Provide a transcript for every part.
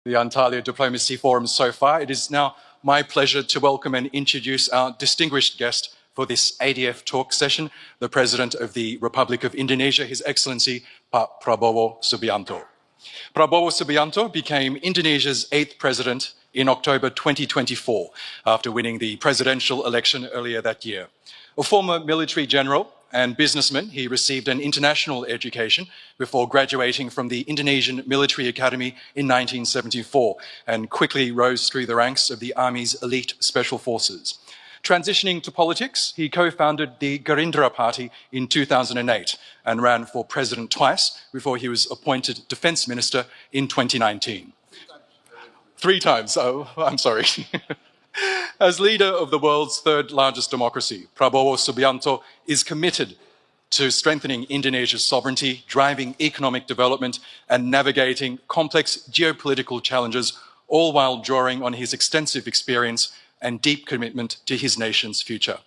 the Antalya Diplomacy Forum so far. It is now my pleasure to welcome and introduce our distinguished guest for this ADF talk session, the President of the Republic of Indonesia, His Excellency Pak Prabowo Subianto. Prabowo Subianto became Indonesia's 8th president in October 2024 after winning the presidential election earlier that year. A former military general and businessman, he received an international education before graduating from the Indonesian Military Academy in 1974 and quickly rose through the ranks of the Army's elite special forces. Transitioning to politics, he co-founded the Gerindra Party in 2008 and ran for president twice before he was appointed defense minister in 2019. 3 times, oh, I'm sorry. As leader of the world's 3rd largest democracy, Prabowo Subianto is committed to strengthening Indonesia's sovereignty, driving economic development, and navigating complex geopolitical challenges, all while drawing on his extensive experience and deep commitment to his nation's future.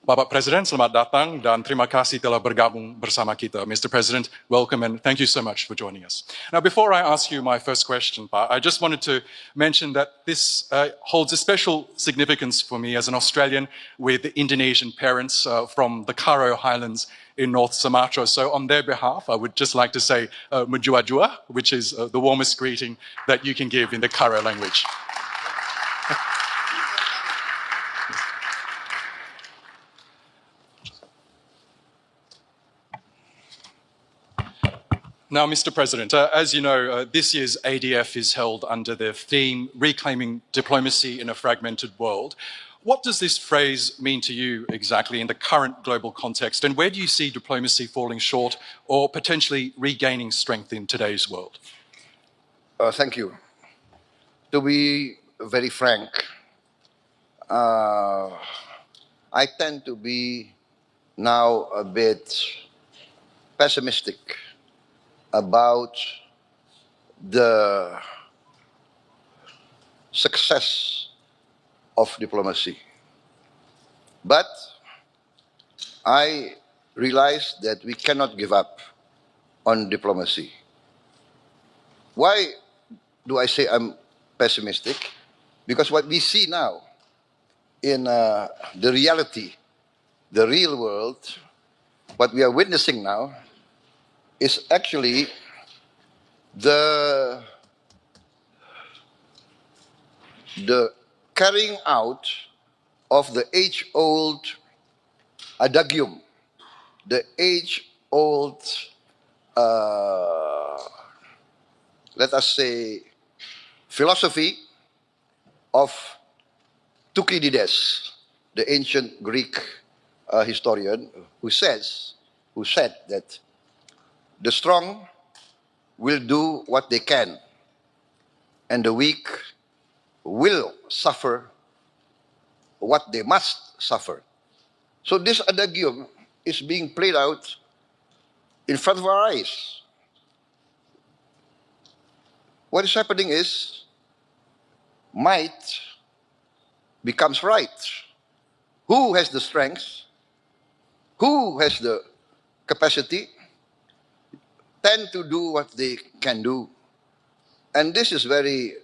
Bapak Presiden, selamat datang dan terima kasih telah bergabung bersama kita. Mr. President, welcome and thank you so much for joining us. Now, before I ask you my first question, Pak, I just wanted to mention that this holds a special significance for me as an Australian with Indonesian parents from the Karo Highlands in North Sumatra. So on their behalf, I would just like to say Mujua, which is the warmest greeting that you can give in the Karo language. Now, Mr. President, as you know, this year's ADF is held under the theme Reclaiming Diplomacy in a Fragmented World. What does this phrase mean to you exactly in the current global context, and where do you see diplomacy falling short or potentially regaining strength in today's world? Thank you. To be very frank, I tend to be now a bit pessimistic about the success of diplomacy. But I realize that we cannot give up on diplomacy. Why do I say I'm pessimistic? Because what we see now in the reality, the real world, what we are witnessing now is actually the carrying out of the age-old adagium, the age-old, let us say, philosophy of Thucydides, the ancient Greek historian, who said that the strong will do what they can, and the weak will suffer what they must suffer. So this adagium is being played out in front of our eyes. What is happening is might becomes right. Who has the strength? Who has the capacity? Tend to do what they can do. And this is very,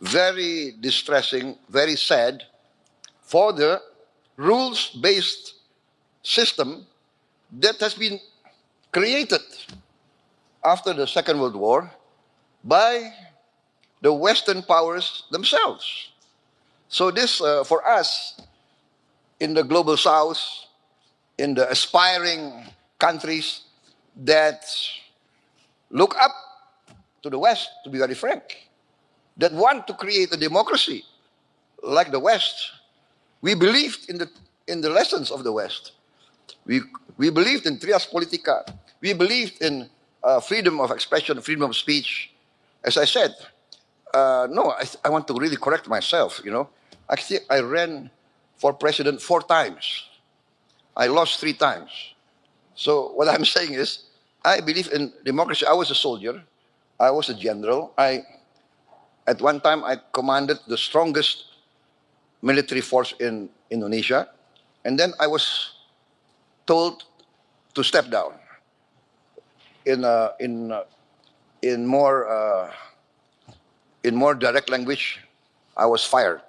very distressing, very sad for the rules-based system that has been created after the Second World War by the Western powers themselves. So this, for us, in the global South, in the aspiring countries that look up to the West, to be very frank, that want to create a democracy like the West. We believed in the lessons of the West. We believed in trias politica. We believed in freedom of expression, freedom of speech. As I said, no, I want to really correct myself, you know. Actually, I ran for president 4 times. I lost 3 times. So what I'm saying is, I believe in democracy. I was a soldier. I was a general. At one time, I commanded the strongest military force in Indonesia. And then I was told to step down in more in more direct language, I was fired.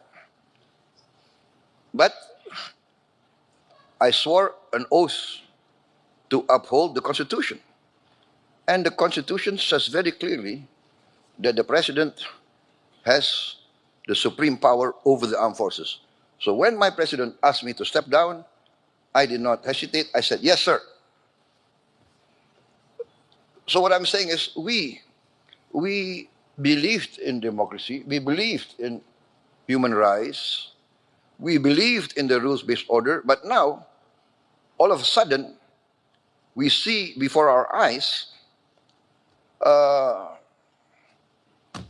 But I swore an oath to uphold the Constitution. And the Constitution says very clearly that the President has the supreme power over the armed forces. So when my President asked me to step down, I did not hesitate. I said, yes, sir. So what I'm saying is we believed in democracy. We believed in human rights. We believed in the rules-based order. But now, all of a sudden, we see before our eyes,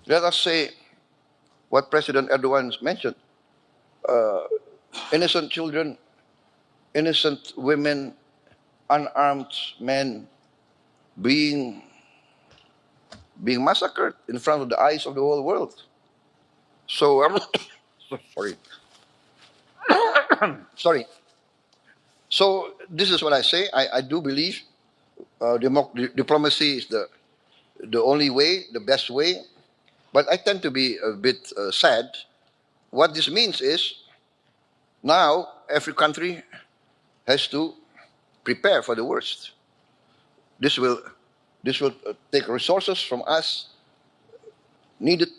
let us say, what President Erdogan mentioned, innocent children, innocent women, unarmed men being massacred in front of the eyes of the whole world. So, sorry. Sorry. So this is what I say. I do believe diplomacy is the only way, the best way. But I tend to be a bit sad. What this means is now every country has to prepare for the worst. This will take resources from us needed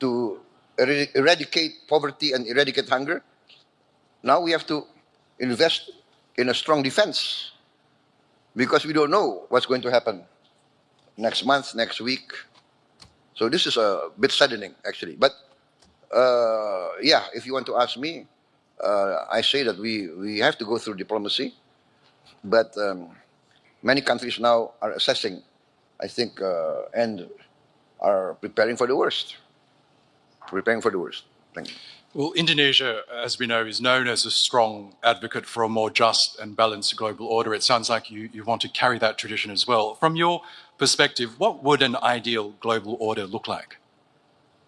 to eradicate poverty and eradicate hunger. Now we have to invest in a strong defense because we don't know what's going to happen next month, next week. So this is a bit saddening, actually. But yeah, if you want to ask me, I say that we have to go through diplomacy. But many countries now are assessing, I think, and are preparing for the worst. Preparing for the worst. Thank you. Well, Indonesia, as we know, is known as a strong advocate for a more just and balanced global order. It sounds like you want to carry that tradition as well. From your perspective, what would an ideal global order look like?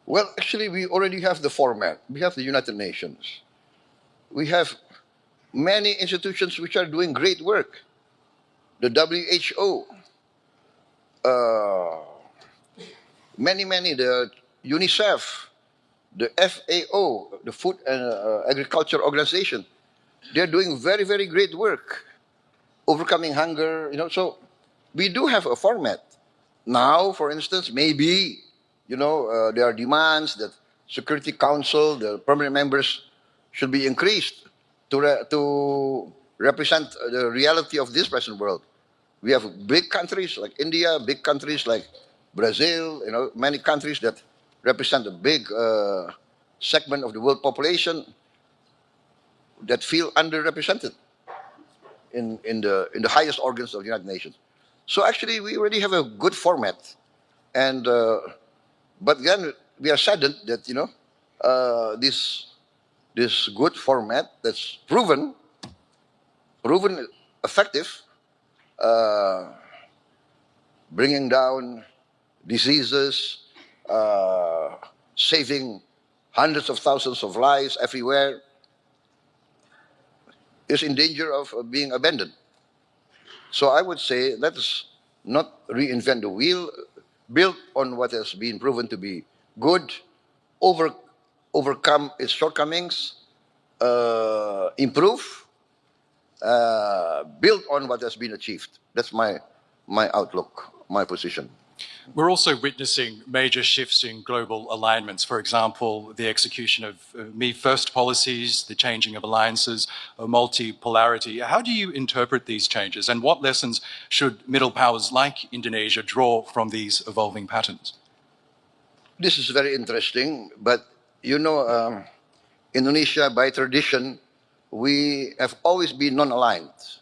Well, actually, we already have the format. We have the United Nations. We have many institutions which are doing great work. The WHO, many, the UNICEF, the FAO, the Food and Agriculture Organization, they're doing very, very great work, overcoming hunger, so we do have a format. Now, for instance, maybe, there are demands that Security Council, the permanent members should be increased to represent the reality of this present world. We have big countries like India, big countries like Brazil, many countries that represent a big segment of the world population that feel underrepresented in the highest organs of the United Nations. So actually, we already have a good format, and but then we are saddened that this good format that's proven effective, bringing down diseases, saving hundreds of thousands of lives everywhere, is in danger of being abandoned. So I would say let us not reinvent the wheel, build on what has been proven to be good, overcome its shortcomings, improve, build on what has been achieved. That's my outlook, my position. We're also witnessing major shifts in global alignments. For example, the execution of Me First policies, the changing of alliances, multipolarity. How do you interpret these changes, and what lessons should middle powers like Indonesia draw from these evolving patterns? This is very interesting, but Indonesia, by tradition, we have always been non-aligned.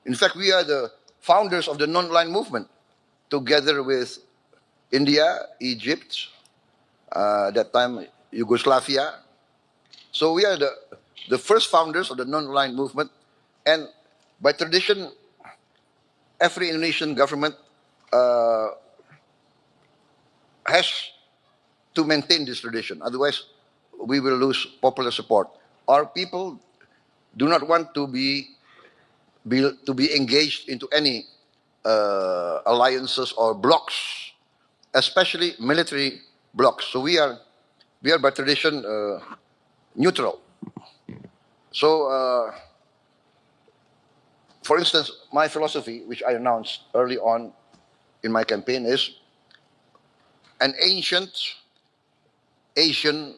In fact, we are the founders of the non-aligned movement, together with India, Egypt, that time Yugoslavia. So we are the first founders of the non-aligned movement, and by tradition, every Indonesian government has to maintain this tradition. Otherwise, we will lose popular support. Our people do not want to be engaged into any alliances or blocs, especially military blocs. So we are by tradition neutral. So, for instance, my philosophy, which I announced early on in my campaign, is an ancient Asian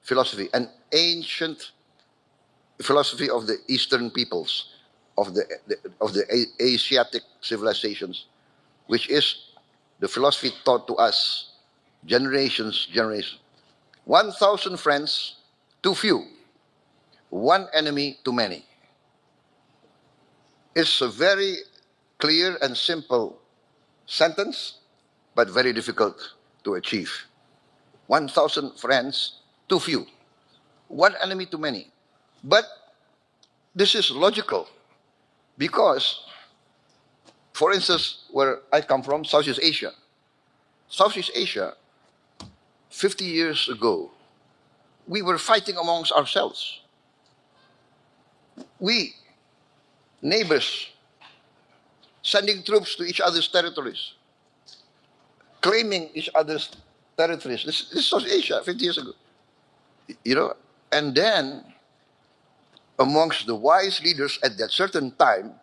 philosophy, an ancient philosophy of the Eastern peoples, of the Asiatic civilizations, which is the philosophy taught to us generations. 1,000 friends too few, one enemy too many. It's a very clear and simple sentence, but very difficult to achieve. 1,000 friends too few, one enemy too many. But this is logical because, for instance, where I come from, Southeast Asia, 50 years ago, we were fighting amongst ourselves. We, neighbors, sending troops to each other's territories, claiming each other's territories. This is South Asia 50 years ago. You know, and then amongst the wise leaders at that certain time,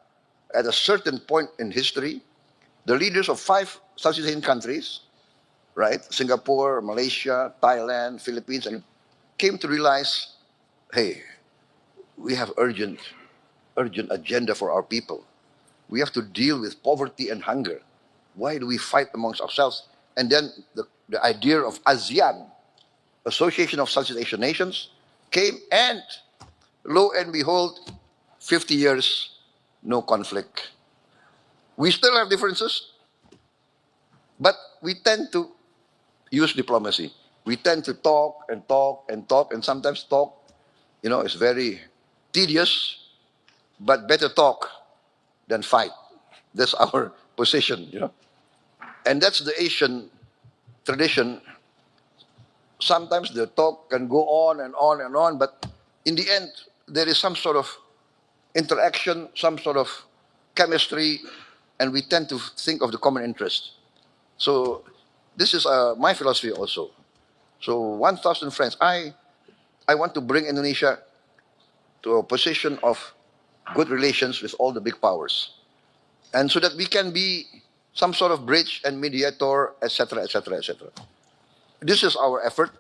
at a certain point in history, the leaders of 5 Southeast Asian countries, right, Singapore, Malaysia, Thailand, Philippines, and came to realize, hey, we have urgent agenda for our people. We have to deal with poverty and hunger. Why do we fight amongst ourselves? And then the idea of ASEAN, Association of Southeast Asian Nations, came, and lo and behold, 50 years, no conflict. We still have differences, but we tend to use diplomacy. We tend to talk and talk and talk, and sometimes talk, is very tedious, but better talk than fight. That's our position, And that's the Asian tradition. Sometimes the talk can go on and on and on, but in the end, there is some sort of interaction, some sort of chemistry, and we tend to think of the common interest. So this is my philosophy also. So 1,000 friends. I want to bring Indonesia to a position of good relations with all the big powers, and so that we can be some sort of bridge and mediator, etc., etc., etc. This is our effort.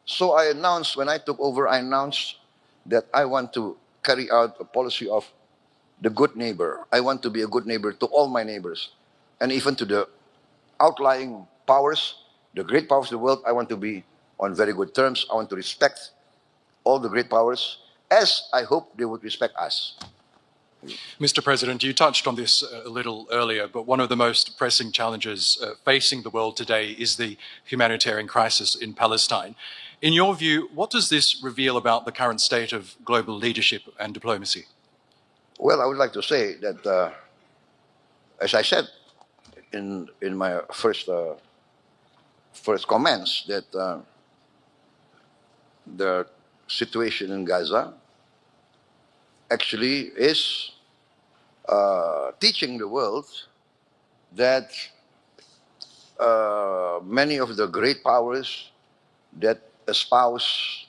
So I announced, when I took over, I announced that I want to carry out a policy of the good neighbor. I want to be a good neighbor to all my neighbors, and even to the outlying powers, the great powers of the world. I want to be on very good terms. I want to respect all the great powers, as I hope they would respect us. Mr. President, you touched on this a little earlier, but one of the most pressing challenges facing the world today is the humanitarian crisis in Palestine. In your view, what does this reveal about the current state of global leadership and diplomacy? Well, I would like to say that, as I said in my first comments, that the situation in Gaza actually is teaching the world that many of the great powers that espouse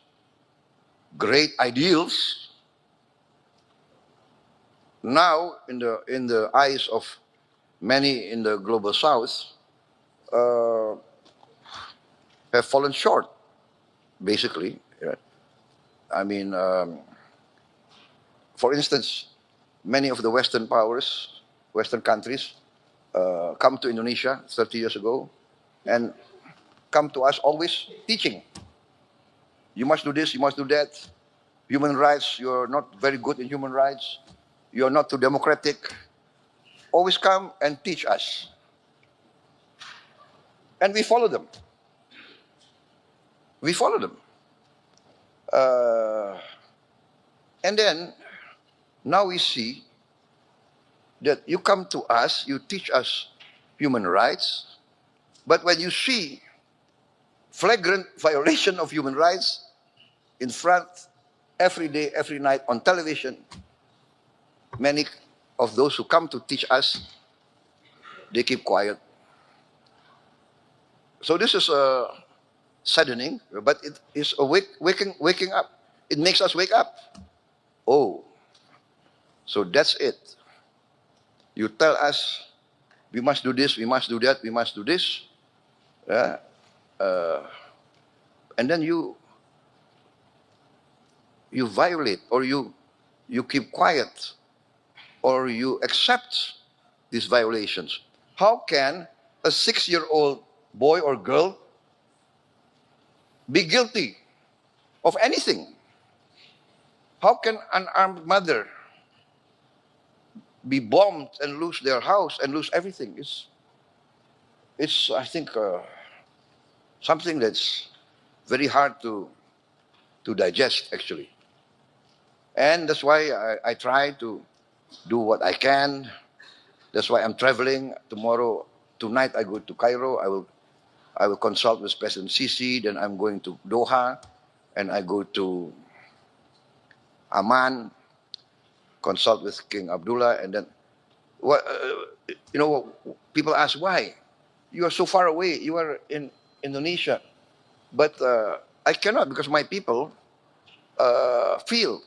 great ideals now, in the eyes of many in the global south, have fallen short, basically. I mean, for instance, many of the Western powers, Western countries, come to Indonesia 30 years ago and come to us always teaching. You must do this, you must do that. Human rights, you're not very good in human rights. You're not too democratic. Always come and teach us. And we follow them. We follow them. And then, now we see that you come to us, you teach us human rights, but when you see flagrant violation of human rights in front, every day, every night on television, many of those who come to teach us, they keep quiet. So this is a saddening, but it is waking up. It makes us wake up. Oh, so that's it. You tell us we must do this, we must do that, we must do this, and then you violate, or you keep quiet, or you accept these violations. How can a 6-year-old boy or girl be guilty of anything? How can an armed mother be bombed and lose their house and lose everything? It's I think, something that's very hard to digest, actually. And that's why I try to do what I can. That's why I'm traveling tomorrow. Tonight I go to Cairo. I will consult with President Sisi. Then I'm going to Doha, and I go to Amman, consult with King Abdullah, and then what? People ask why you are so far away. You are in Indonesia, but I cannot, because my people feel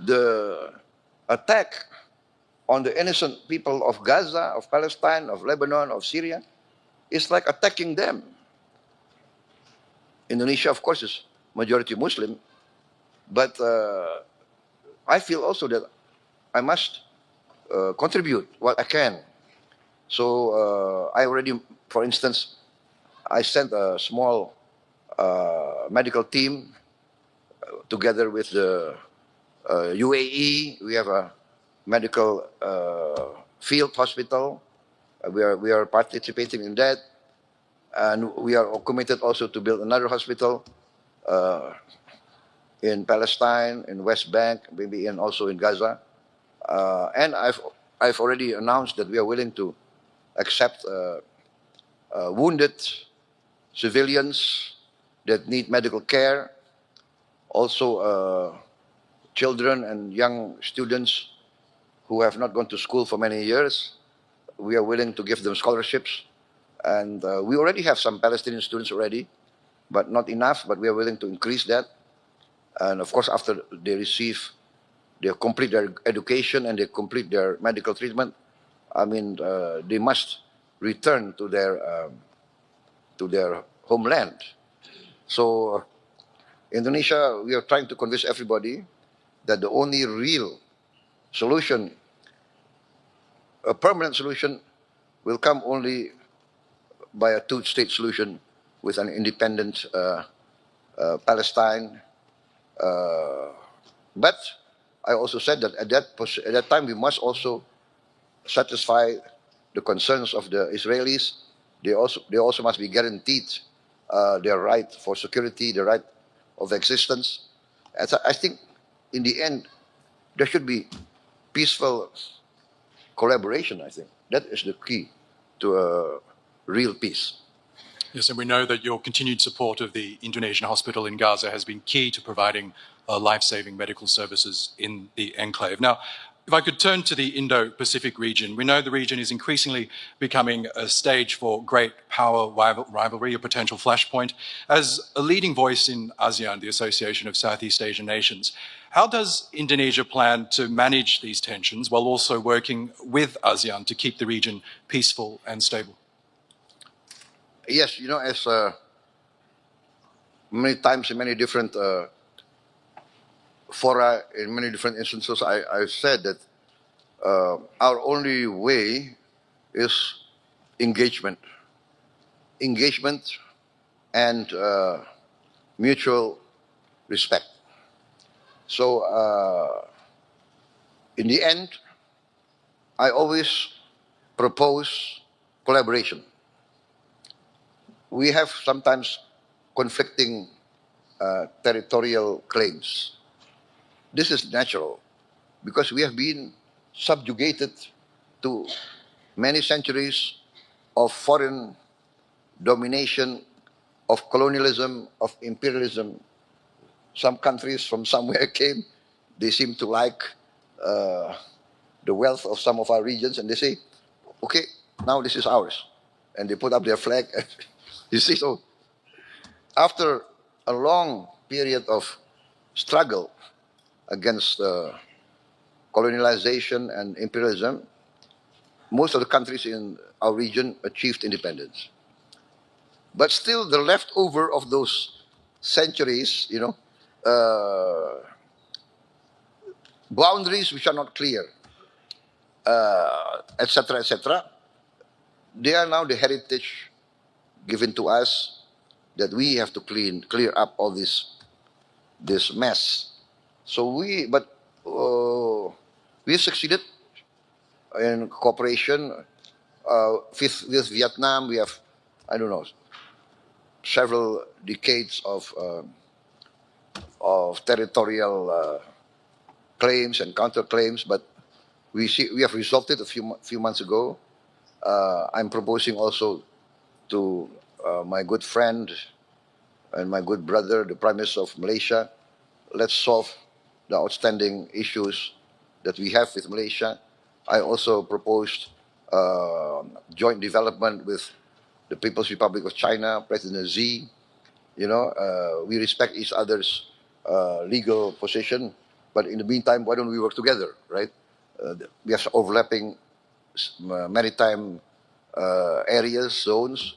the attack on the innocent people of Gaza, of Palestine, of Lebanon, of Syria. It's like attacking them. Indonesia, of course, is majority Muslim, but I feel also that I must contribute what I can. So I already, for instance, I sent a small medical team together with the UAE. We have a medical field hospital. We are participating in that, and we are committed also to build another hospital in Palestine, in West Bank, maybe also in Gaza. And I've already announced that we are willing to accept wounded civilians that need medical care, also children and young students who have not gone to school for many years. We are willing to give them scholarships, and we already have some Palestinian students already, but not enough, but we are willing to increase that. And of course, after they complete their education and they complete their medical treatment, I mean, they must return to their homeland. So Indonesia, we are trying to convince everybody that the only real solution, a permanent solution, will come only by a two-state solution with an independent Palestine. But I also said that at that time we must also satisfy the concerns of the Israelis. They also must be guaranteed their right for security, the right of existence. And so I think in the end there should be peaceful collaboration. I think that is the key to a real peace. Yes, and we know that your continued support of the Indonesian hospital in Gaza has been key to providing life-saving medical services in the enclave. Now, if I could turn to the Indo-Pacific region, we know the region is increasingly becoming a stage for great power rivalry, a potential flashpoint. As a leading voice in ASEAN, the Association of Southeast Asian Nations, how does Indonesia plan to manage these tensions while also working with ASEAN to keep the region peaceful and stable? Yes, as many times in many different fora, in many different instances, I've said that our only way is engagement. Engagement and mutual respect. So in the end, I always propose collaboration. We have sometimes conflicting territorial claims. This is natural because we have been subjugated to many centuries of foreign domination, of colonialism, of imperialism. Some countries from somewhere came, they seem to like the wealth of some of our regions, and they say, okay, now this is ours. And they put up their flag. You see, so after a long period of struggle against colonialization and imperialism, most of the countries in our region achieved independence. But still, the leftover of those centuries, boundaries which are not clear, etc., etc., they are now the heritage given to us that we have to clear up all this mess. So we succeeded in cooperation with Vietnam. We have, I don't know, several decades of territorial claims and counterclaims, but we have resolved it a few months ago. I'm proposing also to my good friend and my good brother, the Prime Minister of Malaysia, let's solve the outstanding issues that we have with Malaysia. I also proposed joint development with the People's Republic of China, President Xi. We respect each other's legal position, but in the meantime, why don't we work together, right? We have overlapping maritime areas, zones.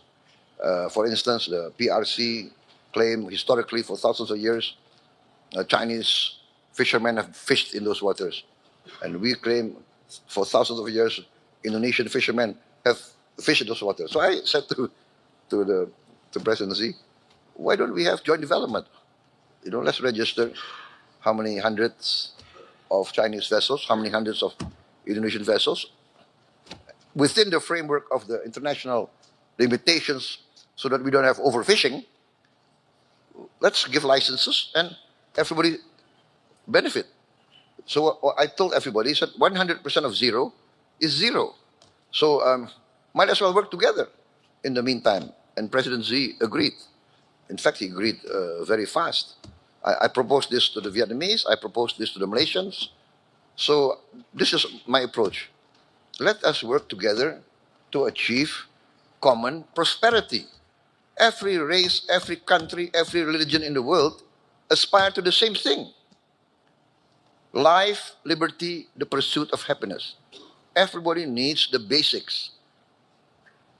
For instance, the PRC claim historically for thousands of years, Chinese fishermen have fished in those waters. And we claim for thousands of years, Indonesian fishermen have fished in those waters. So I said to President Xi, why don't we have joint development? Let's register how many hundreds of Chinese vessels, how many hundreds of Indonesian vessels, within the framework of the international limitations so that we don't have overfishing. Let's give licenses and everybody benefit. So I told everybody that 100% of zero is zero. So might as well work together in the meantime. And President Xi agreed. In fact, he agreed very fast. I proposed this to the Vietnamese. I proposed this to the Malaysians. So this is my approach. Let us work together to achieve common prosperity. Every race, every country, every religion in the world aspire to the same thing. Life, liberty, the pursuit of happiness. Everybody needs the basics.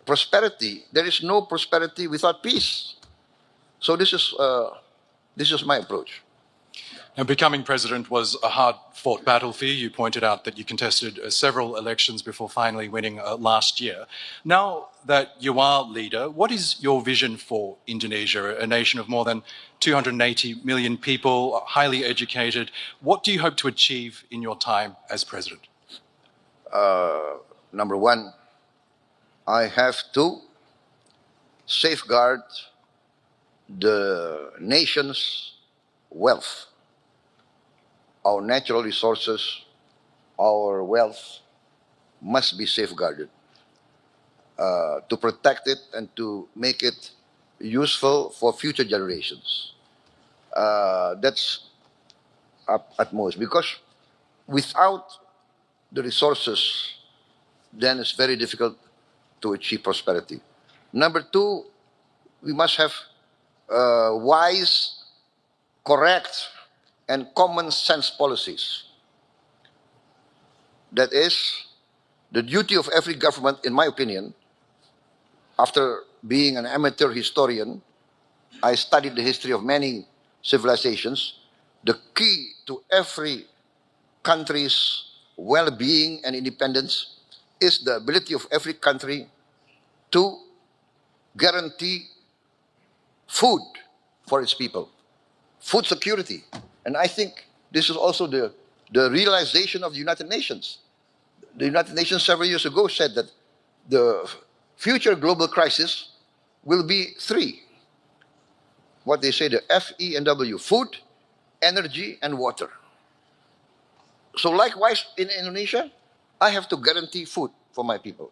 Prosperity, there is no prosperity without peace. So this is my approach. Now, becoming president was a hard-fought battle for you. You pointed out that you contested several elections before finally winning last year. Now that you are leader, what is your vision for Indonesia, a nation of more than 280 million people, highly educated? What do you hope to achieve in your time as president? Number one, I have to safeguard the nation's wealth. Our natural resources, our wealth must be safeguarded to protect it and to make it useful for future generations. That's at most, because without the resources, then it's very difficult to achieve prosperity. Number two, we must have wise, correct, and common sense policies. That is the duty of every government, in my opinion. After being an amateur historian, I studied the history of many civilizations. The key to every country's well-being and independence is the ability of every country to guarantee food for its people, food security. And I think this is also the realization of the United Nations. The United Nations several years ago said that the future global crisis will be three. What they say, the F, E, and W: food, energy, and water. So likewise, in Indonesia, I have to guarantee food for my people.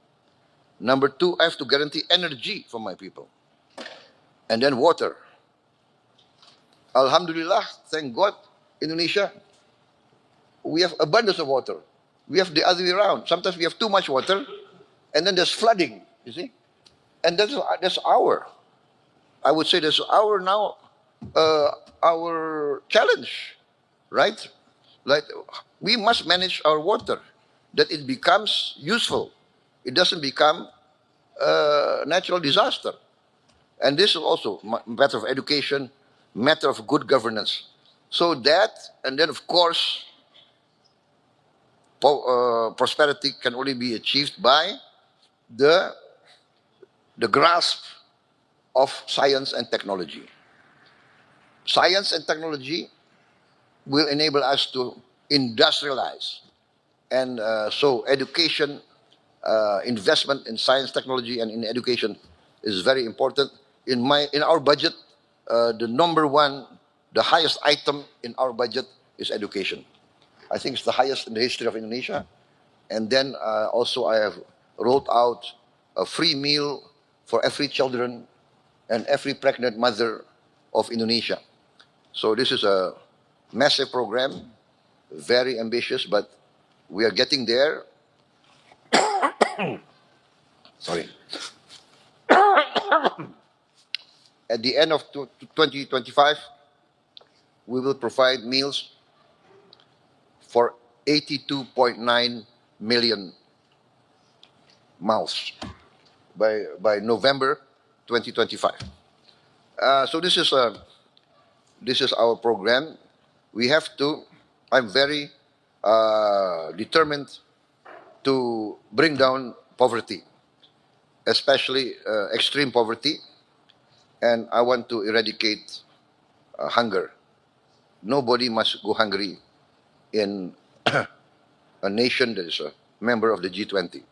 Number two, I have to guarantee energy for my people. And then water. Alhamdulillah, thank God, Indonesia, we have abundance of water. We have the other way around. Sometimes we have too much water, and then there's flooding, you see? And that's our I would say that's our challenge, right? Like we must manage our water, that it becomes useful. It doesn't become a natural disaster. And this is also a matter of education, matter of good governance. So that, and then of course, prosperity can only be achieved by the grasp of science and technology. Science and technology will enable us to industrialize. And so education, investment in science, technology, and in education is very important. In our budget, the number one, the highest item in our budget is education. I think it's the highest in the history of Indonesia. And then also I have rolled out a free meal for every children and every pregnant mother of Indonesia. So this is a massive program, very ambitious, but we are getting there. Sorry. At the end of 2025, we will provide meals for 82.9 million mouths by November 2025. So this is our program. We have to. I'm very determined to bring down poverty, especially extreme poverty, and I want to eradicate hunger. Nobody must go hungry in a nation that is a member of the G20.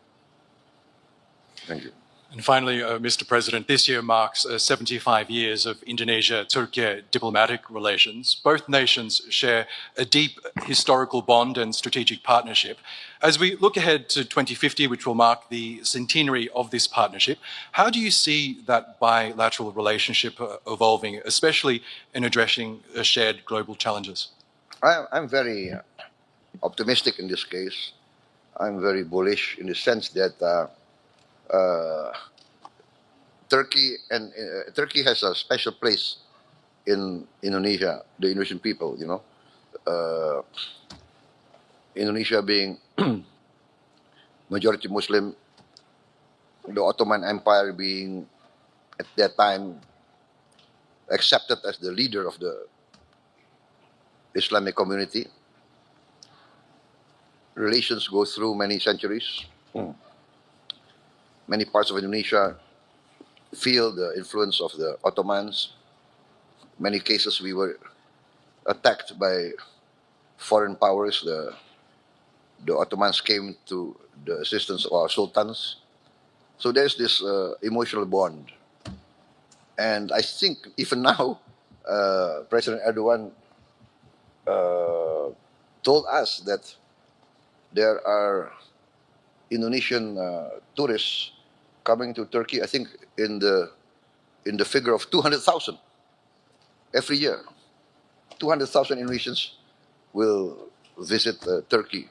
Thank you. And finally, Mr. President, this year marks 75 years of Indonesia-Turkey diplomatic relations. Both nations share a deep historical bond and strategic partnership. As we look ahead to 2050, which will mark the centenary of this partnership, how do you see that bilateral relationship evolving, especially in addressing shared global challenges? I'm very optimistic in this case. I'm very bullish in the sense that Turkey has a special place in Indonesia, the Indonesian people, you know. Indonesia being majority Muslim, the Ottoman Empire being at that time accepted as the leader of the Islamic community. Relations go through many centuries. Many parts of Indonesia feel the influence of the Ottomans. Many cases we were attacked by foreign powers. The Ottomans came to the assistance of our sultans. So there's this emotional bond. And I think even now, President Erdogan told us that there are Indonesian tourists coming to Turkey, I think in the figure of 200,000 every year. 200,000 Indonesians will visit Turkey.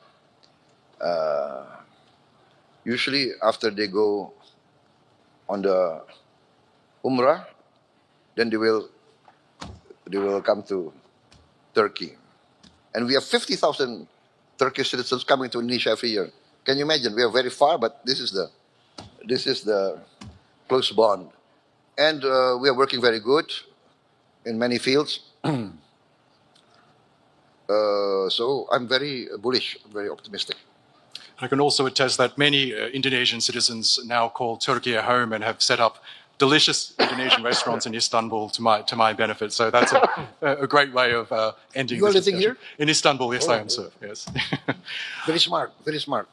Usually after they go on the Umrah, then they will come to Turkey. And we have 50,000 Turkish citizens coming to Indonesia every year. Can you imagine? We are very far, but this is the close bond. And we are working very good in many fields. So I'm very bullish, very optimistic. I can also attest that many Indonesian citizens now call Turkey a home and have set up delicious Indonesian restaurants in Istanbul to my benefit. So that's a great way of ending You are this living discussion. here? In Istanbul, yes, I am, sir. Yes. Very smart, very smart.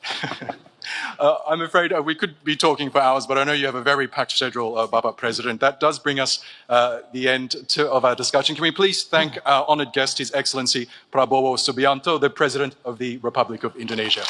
I'm afraid we could be talking for hours, but I know you have a very packed schedule, Bapak President. That does bring us the end of our discussion. Can we please thank our honoured guest, His Excellency Prabowo Subianto, the President of the Republic of Indonesia.